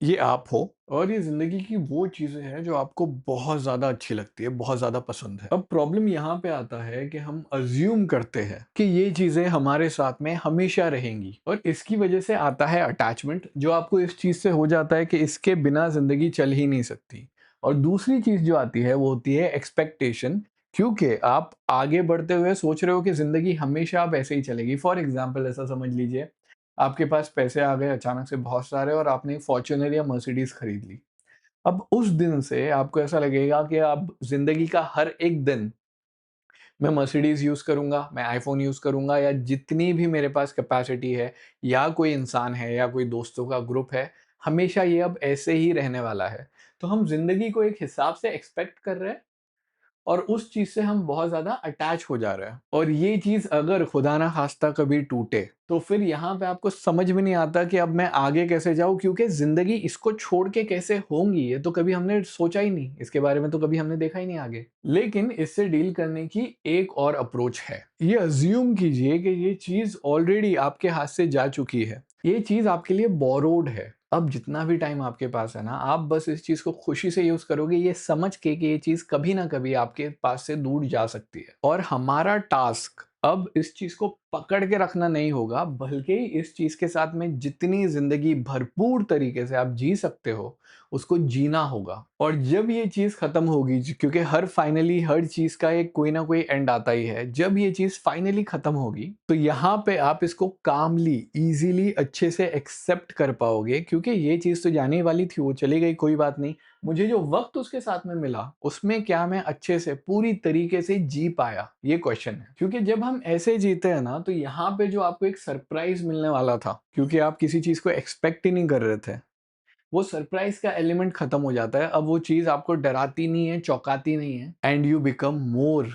ये आप हो और ये ज़िंदगी की वो चीज़ें हैं जो आपको बहुत ज़्यादा अच्छी लगती है, बहुत ज़्यादा पसंद है। अब प्रॉब्लम यहाँ पे आता है कि हम अज़्यूम करते हैं कि ये चीज़ें हमारे साथ में हमेशा रहेंगी और इसकी वज़ह से आता है अटैचमेंट, जो आपको इस चीज़ से हो जाता है कि इसके बिना ज़िंदगी चल ही नहीं सकती। और दूसरी चीज़ जो आती है वो होती है एक्सपेक्टेशन, क्योंकि आप आगे बढ़ते हुए सोच रहे हो कि ज़िंदगी हमेशा अब ऐसे ही चलेगी। फॉर एग्ज़ाम्पल ऐसा समझ लीजिए, आपके पास पैसे आ गए अचानक से बहुत सारे और आपने फॉर्च्यूनर या मर्सिडीज खरीद ली। अब उस दिन से आपको ऐसा लगेगा कि अब ज़िंदगी का हर एक दिन मैं मर्सिडीज यूज़ करूँगा, मैं आईफ़ोन यूज़ करूँगा या जितनी भी मेरे पास कैपेसिटी है या कोई इंसान है या कोई दोस्तों का ग्रुप है, हमेशा ये अब ऐसे ही रहने वाला है। तो हम ज़िंदगी को एक हिसाब से एक्सपेक्ट कर रहे हैं और उस चीज़ से हम बहुत ज़्यादा अटैच हो जा रहे हैं और ये चीज़ अगर खुदा ना खास्ता कभी टूटे, तो फिर यहाँ पे आपको समझ में नहीं आता कि अब मैं आगे कैसे जाऊँ, क्योंकि ज़िंदगी इसको छोड़ के कैसे होंगी, ये तो कभी हमने सोचा ही नहीं, इसके बारे में तो कभी हमने देखा ही नहीं आगे। लेकिन इससे डील करने की एक और अप्रोच है। ये अज़्यूम कीजिए कि ये चीज़ ऑलरेडी आपके हाथ से जा चुकी है। ये चीज़ आपके लिए बोरोड है। अब जितना भी टाइम आपके पास है ना, आप बस इस चीज़ को खुशी से यूज़ करोगे ये समझ के कि ये चीज़ कभी ना कभी आपके पास से दूर जा सकती है। और हमारा टास्क अब इस चीज़ को पकड़ के रखना नहीं होगा, बल्कि इस चीज़ के साथ में जितनी ज़िंदगी भरपूर तरीके से आप जी सकते हो, उसको जीना होगा। और जब ये चीज़ खत्म होगी, क्योंकि हर चीज़ का एक कोई ना कोई एंड आता ही है। जब ये चीज़ फाइनली खत्म होगी, तो यहाँ पे आप इसको कामली, इज़िली, अच्छे से एक्सेप्ट कर पाओगे, क्योंकि ये चीज़ तो जाने ही वाली थी, वो चली गई, कोई बात नहीं। मुझे जो वक़्त उसके साथ में मिला, उसमें क्या मैं अच्छे से पूरी तरीके से जी पाया? ये क्वेश्चन है। क्योंकि जब हम ऐसे जीते हैं ना, तो यहाँ पे जो आपको एक सरप्राइज़ मिलने वाला था, क्योंकि आप किसी चीज़ को एक्सपेक्ट ही नहीं कर रहे थे, वो सरप्राइज़ का एलिमेंट खत्म हो जाता है। अब वो चीज़ आपको डराती नहीं है, चौंकाती नहीं है and you become more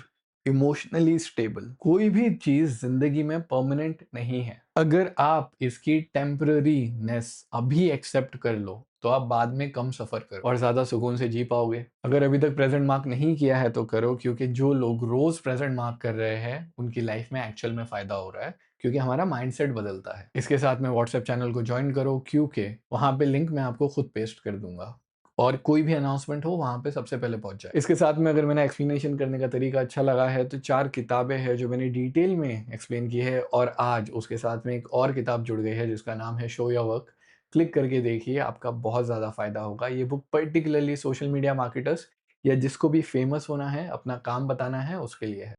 emotionally stable. कोई भी चीज़ ज़िंदगी में परमानेंट नहीं है। अगर आप इसकी टेम्परेरीनेस अभी एक्सेप्ट कर लो, तो आप बाद में कम सफ़र करो और ज़्यादा सुकून से जी पाओगे। अगर अभी तक प्रेज़ेंट मार्क नहीं किया है तो करो, क्योंकि जो लोग रोज़ प्रेज़ेंट मार्क कर रहे हैं, उनकी लाइफ़ में एक्चुअल में फ़ायदा हो रहा है, क्योंकि हमारा माइंडसेट बदलता है। इसके साथ में व्हाट्सएप चैनल को जॉइन करो, क्योंकि वहाँ पे लिंक मैं आपको खुद पेस्ट कर दूँगा और कोई भी अनाउंसमेंट हो वहाँ पे सबसे पहले पहुँच जाए। इसके साथ में अगर मैंने एक्सप्लेनेशन करने का तरीका अच्छा लगा है, तो 4 किताबें हैं जो मैंने डिटेल में एक्सप्लेन की है और आज उसके साथ में एक और किताब जुड़ गई है जिसका नाम है शो योर वर्क। क्लिक करके देखिए, आपका बहुत ज़्यादा फ़ायदा होगा। ये book particularly social media marketers या जिसको भी फेमस होना है, अपना काम बताना है, उसके लिए है।